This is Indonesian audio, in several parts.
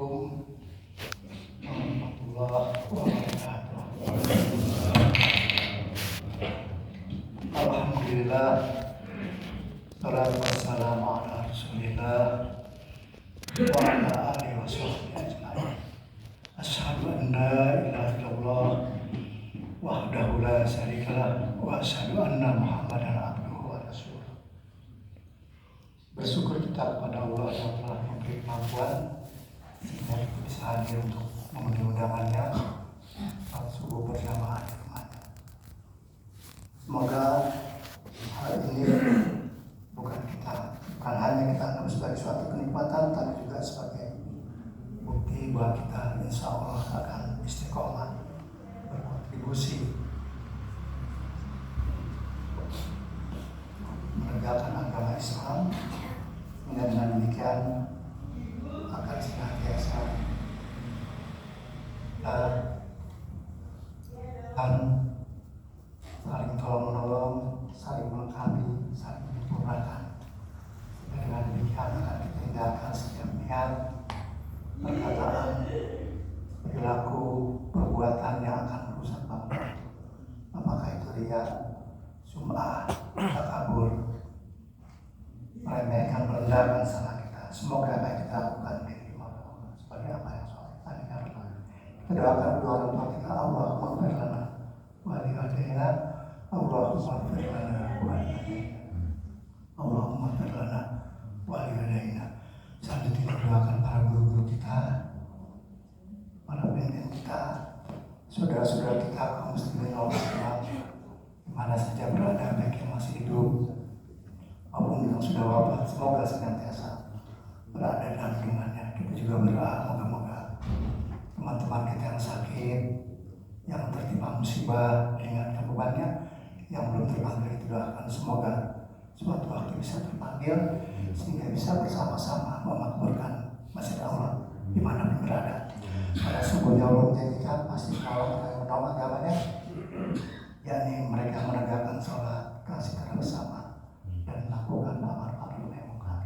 Assalamualaikum warahmatullahi wabarakatuh. Alhamdulillah, salatu wassalamu ala Rasulillah wa ala alihi wa sahbihi ajma'in. Asyhadu an la ilaha illallah wahdahu la syarikalah wa asyhadu anna Muhammadan abduhu wa rasuluh. Bersyukur kita kepada Allah yang telah memberi kemampuan sehingga kita bisa hadir untuk memenuhi undangannya salat subuh berjamaah di rumahnya. Semoga hal ini bukan hanya kita anggap sebagai suatu kenikmatan, tapi juga sebagai bukti bahwa kita insya Allah akan istiqomah berkontribusi menegakkan agama Islam. Dengan demikian akan senantiasa dan saling tolong-menolong, saling melengkapi, saling menyempurnakan. Dengan demikian akan kita hindarkan setiap niat, perkataan, perilaku, perbuatan yang akan merusak bangsa. Apakah itu riya, sum'ah, takabur, meremehkan, merendahkan salah kita. Semoga apa yang kita lakukan diterima oleh Allah sebagai apa yang soleh. Kita doakan kedua orang tua kita, Allahumma ighfir lana wa li walidayna, Allahumma ighfir lana wa li walidayna, Allahumma ighfir lana wa li walidayna. Selanjutnya kita doakan para guru-guru kita, para pemimpin kita, saudara-saudara kita kaum muslimin wal muslimat di mana saja berada, baik yang masih hidup maupun yang sudah wafat. Semoga senantiasa berada dalam lindungannya. Kita juga berdoa moga-moga teman-teman kita yang sakit, yang tertimpa musibah ringankan bebannya, yang belum terpanggil itu doakan semoga suatu waktu bisa terpanggil sehingga bisa bersama-sama memakmurkan masjid Allah di mana pun berada. Pada sungguhnya Allah menjanjikan pasti kalau mereka menolong agamanya, yakni mereka menegakkan sholat, kasih karunia bersama, dan melakukan amar ma'ruf nahi munkar.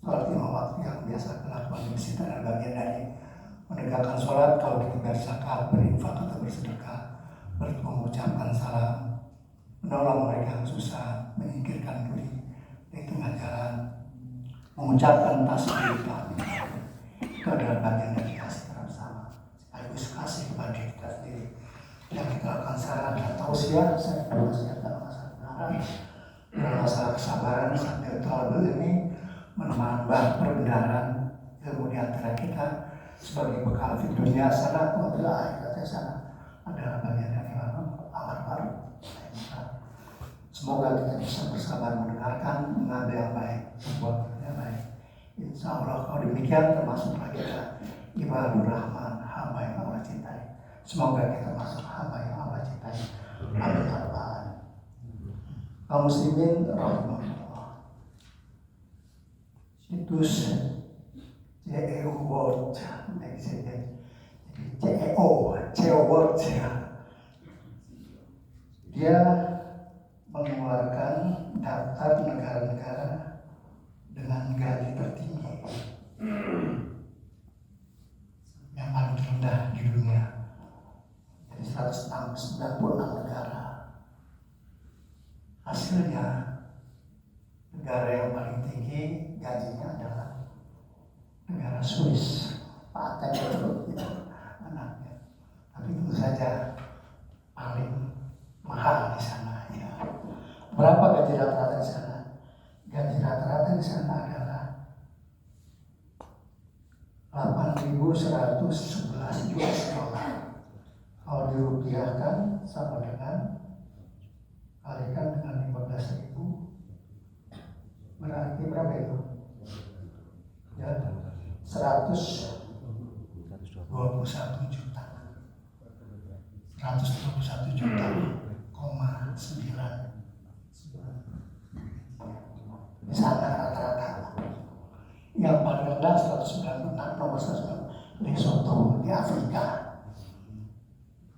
Sholat lima waktu yang biasa dilakukan di masjid adalah bagian dari menegakkan sholat. Kalau kita berzakat, berinfak atau bersedekah, mengucapkan salam, menolong mereka yang susah, menyingkirkan duri di tengah jalan, mengucapkan tasbih, itu adalah bagian dari kasih bersama, sekaligus kasih kepada diri kita sendiri. Yang kita lakukan saran dan tausiah, saya berwasiat dalam masalah kesabaran sambil talabul ilmi, menambah perbenaran ilmu di antara kita sebagai bekal di dunia sana wa fil akhirati sana adalah bagian dari amar ma'ruf. Semoga kita bisa bersabar mendengarkan, mengambil yang baik, membuat yang baik. Insya Allah kalau demikian termasuklah kita ibadur rahman, hamba yang Allah cintai. Semoga kita masuk hamba yang Allah cintai. Amin ya rabbal alamin. Kaum muslimin rahimahullah. Situs CEO World, CEO World, dia mengeluarkan daftar negara-negara dengan gaji tertinggi yang paling rendah di dunia. Jadi 196 negara. Hasilnya negara yang paling tinggi gajinya adalah negara Swiss. Paten itu anaknya. Tapi tentu saja paling mahal di sana. Ya. Berapa gaji rata-rata di sana? Gaji rata-rata di sana adalah 8.111 US dollar. Kalau dirupiahkan sama dengan kalikan dengan 15.000, berarti berapa itu? Ya, 121 juta. 121 juta, 9. Di sana rata-rata. Yang paling rendah 196, nomor 196, Lesotho di Afrika.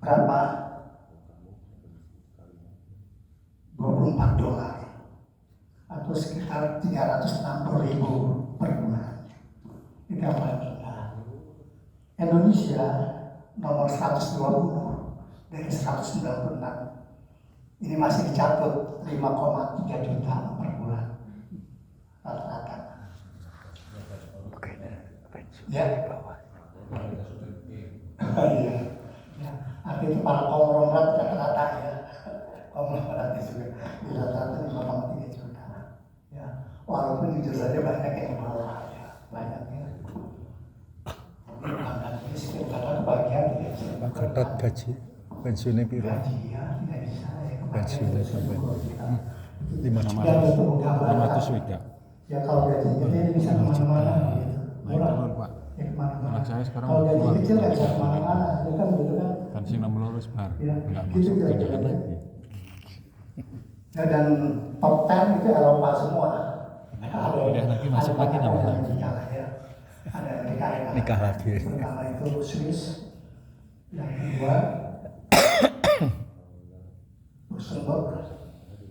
Berapa? 24 dolar atau sekitar 360.000 per bulan. Itu yang paling rendah. Indonesia nomor 120 dari 196. Ini masih dicatat 5,3 juta per bulan rata-rata. Ya, di bawah. Iya. Ya, artinya para konglomerat rata-rata ya. Konglomerat itu juga di rata-rata 5,3 juta. Ya, walaupun jujur saja banyak yang bawah ya, banyak ya. Kadang bagian ya. Ketat gaji, pensiunnya piro? Gaji ya, tidak bisa ya. Pensiunnya sampai 500 juta. Ya kalau gaji gede bisa kemana-mana gitu. Naik Pak. Ya kemana-mana. Anak saya sekarang kalau gaji keluar. kecil nggak bisa kemana-mana, ya kan gitu kan. Pensi 6 lulus bar, Ya, nggak gitu masuk kira-kira. tunjangan lagi. Ya, dan top 10 itu Eropa semua. Udah lagi masuk lagi namanya. Amerika lah ya. Ada Amerika ya. Nikah lagi. Pertama itu Swiss, yang kedua Luxembourg,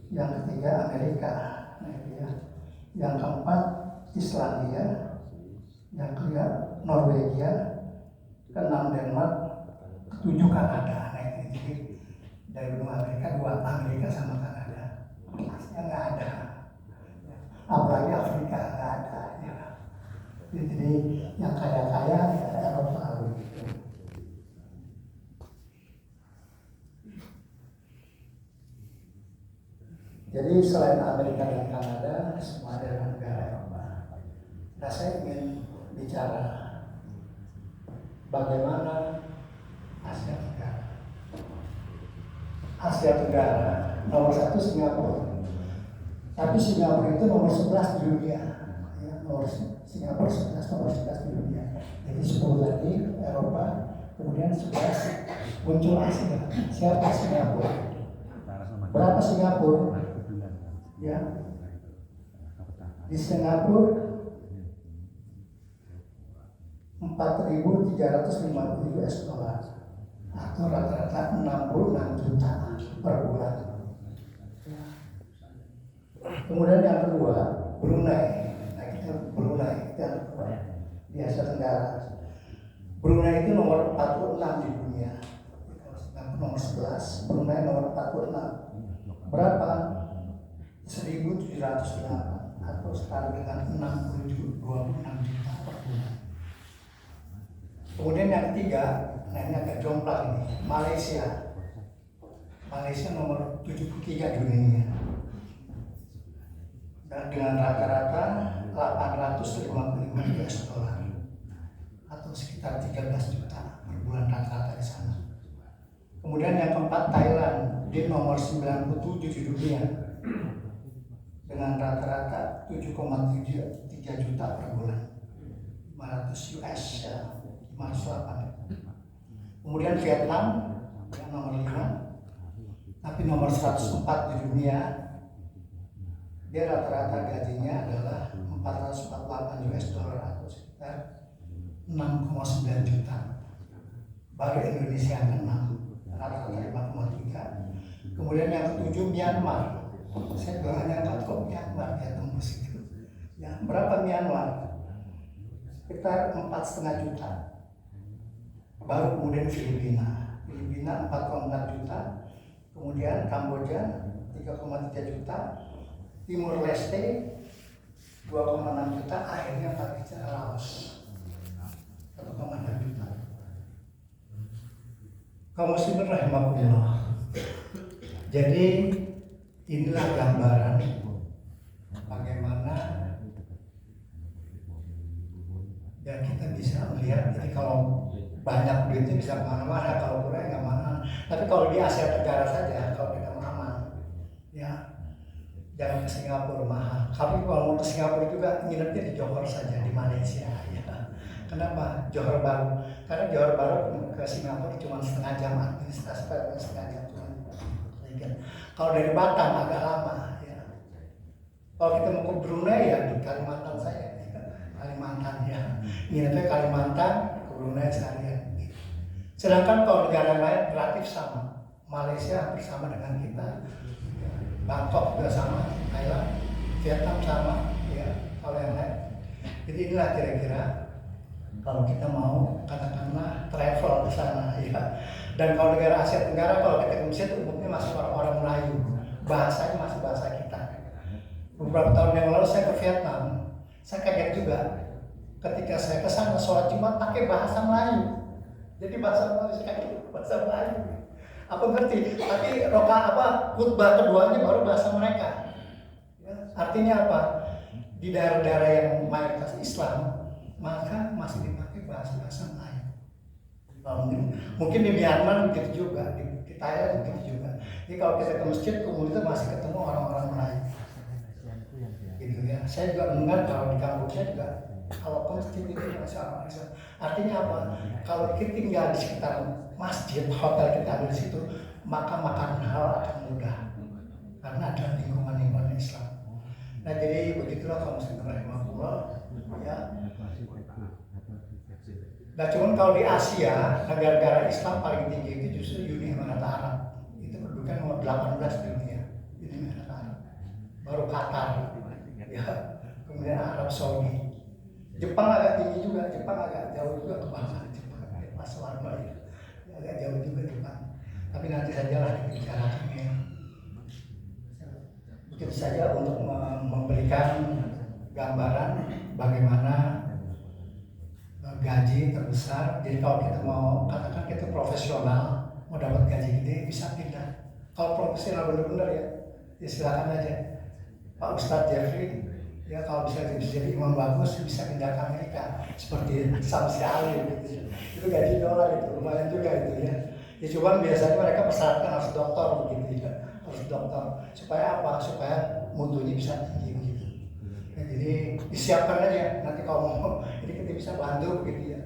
yang ketiga Amerika, nah, itu ya. Yang keempat Islandia, yang kelima Norwegia, keenam Denmark, ketujuh Kanada. Nah, itu jadi dari benua Amerika, dua Amerika sama Kanada, yang nggak ada. Apalagi Afrika nggak ada. Ya. Jadi yang kaya-kaya ya Eropa begitu. Jadi selain Amerika dan Kanada, semua adalah negara Eropa. Nah, saya ingin bicara bagaimana Asia Tenggara. Asia Tenggara nomor 1 Singapura. Tapi Singapura itu nomor 11 di dunia. Ya, Singapura 11, nomor 11 di dunia. Jadi 10 tadi Eropa, kemudian 11 muncul Asia. Siapa Singapura? Berapa Singapura? Ya, di Singapura 4.350 US dollar atau rata-rata 66 juta per bulan. Kemudian yang kedua Brunei. Nah, kita Brunei yang kedua di Asia Tenggara. Brunei itu nomor 46 di dunia. Nomor 11, Brunei nomor 46. Berapa? 1.708 atau setara dengan 26 juta per bulan. Kemudian yang ketiga, nah ini agak jomplang ini, Malaysia. Malaysia nomor 73 di dunia. Dan dengan rata-rata 855 US dollar atau sekitar 13 juta per bulan rata-rata di sana. Kemudian yang keempat Thailand, dia nomor 97 di dunia dengan rata-rata 7,3 juta per bulan, 500 US ya, 508. Kemudian Vietnam yang nomor 5, tapi nomor 104 di dunia. Dia rata-rata gajinya adalah 448 US dollar atau sekitar 6,9 juta. Baru Indonesia yang ke-6, rata-rata 5,3. Kemudian yang ketujuh Myanmar. Saya juga hanya kok Myanmar ya tembus itu. Ya, berapa Myanmar? Sekitar 4,5 juta. Baru kemudian Filipina 4,4 juta. Kemudian Kamboja 3,3 juta. Timur Leste 2,6 juta, akhirnya Pak bicara Laos 1,6 juta. Kaum muslimin rahimakumullah. Jadi inilah gambaran bagaimana ya kita bisa melihat. Jadi kalau banyak duitnya bisa kemana-mana, kalau kurang nggak mana. Tapi kalau di Asia Tenggara saja, kalau kita aman, ya jangan ke Singapura mahal. Tapi kalau mau ke Singapura juga nginepnya di Johor saja, di Malaysia. Ya. Kenapa? Johor Baru. Karena Johor Baru ke Singapura cuma setengah jam administrasi, setengah jam cuma. Kalau dari Batam agak lama. Ya. Kalau kita mau ke Brunei ya di Kalimantan saya, ya. Kalimantan ya. Nginepnya Kalimantan, ke Brunei sekalian. Sedangkan kalau negara lain relatif sama. Malaysia hampir sama dengan kita. Bangkok juga sama, Thailand, Vietnam sama, ya kalau yang lain. Jadi inilah kira-kira kalau kita mau katakanlah travel ke sana ya. Dan kalau negara Asia Tenggara kalau kita ke Mesir umumnya masih orang-orang Melayu, bahasanya masih bahasa kita. Beberapa tahun yang lalu saya ke Vietnam, saya kaget juga ketika saya ke sana sholat Jumat pakai bahasa Melayu. Jadi bahasa Melayu kayak bahasa Melayu. Apa ngerti? Tapi khutbah keduanya baru bahasa mereka. Ya, artinya apa? Di daerah-daerah yang mayoritas Islam maka masih dipakai bahasa Melayu. Mungkin di Myanmar begitu juga, di Thailand begitu juga. Jadi kalau kita ke masjid, kemudian masih ketemu orang-orang Melayu. Gitu ya. Saya juga mendengar kalau di Kamboja juga kalau ke masjid itu masih orang Islam. Artinya apa? Kalau kita tinggal di sekitar masjid, hotel kita ada di situ, maka makan halal akan mudah karena ada lingkungan Islam. Nah jadi begitulah kalau muslim rahimahullah ya. Nah cuman kalau di Asia, negara-negara Islam paling tinggi itu justru Uni Emirat Arab. Itu kedudukan nomor 18 di dunia, Uni Emirat Arab. Baru Qatar, ya, kemudian Arab Saudi. Jepang agak tinggi juga, Jepang agak jauh juga ke bawah. Jepang Mas Warma ya, agak jauh juga Jepang. Tapi nanti sajalah dibicarakannya. Begitu saja untuk memberikan gambaran bagaimana gaji terbesar. Jadi kalau kita mau katakan kita profesional mau dapat gaji gede bisa pindah. Kalau profesional benar-benar ya silakan aja. Pak Ustadz Jeffrey ya kalau bisa jadi imam bagus bisa pindah ke Amerika seperti Samsi Ali gitu. Itu gaji dolar itu lumayan juga itu ya. Ya cuman biasanya mereka persyaratkan harus doktor begitu ya, harus doktor supaya apa? Supaya mutunya bisa tinggi begitu. Ya, jadi disiapkan aja nanti kalau mau ini kita bisa bantu begitu ya.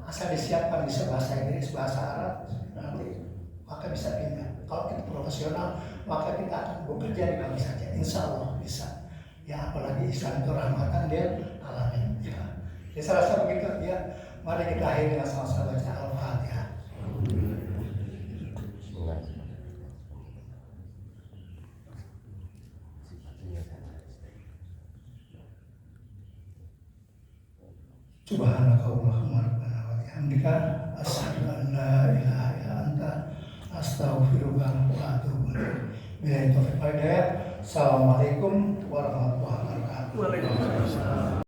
Asal disiapkan bisa bahasa Inggris, bahasa Arab nanti maka bisa pindah. Kalau kita profesional maka kita akan bekerja di mana saja. Insya Allah bisa. Ya apalagi Islam itu rahmatan dia alamin. Ya. Jadi saya rasa begitu ya. Mari kita akhiri dengan sama-sama baca Al-Fatihah. Subhanakallahumma rabbana wa bihamdika asyhadu an la ilaha illa anta astaghfiruka wa atubu ilaik. Billahi taufiq wal hidayah. Assalamualaikum warahmatullahi wabarakatuh.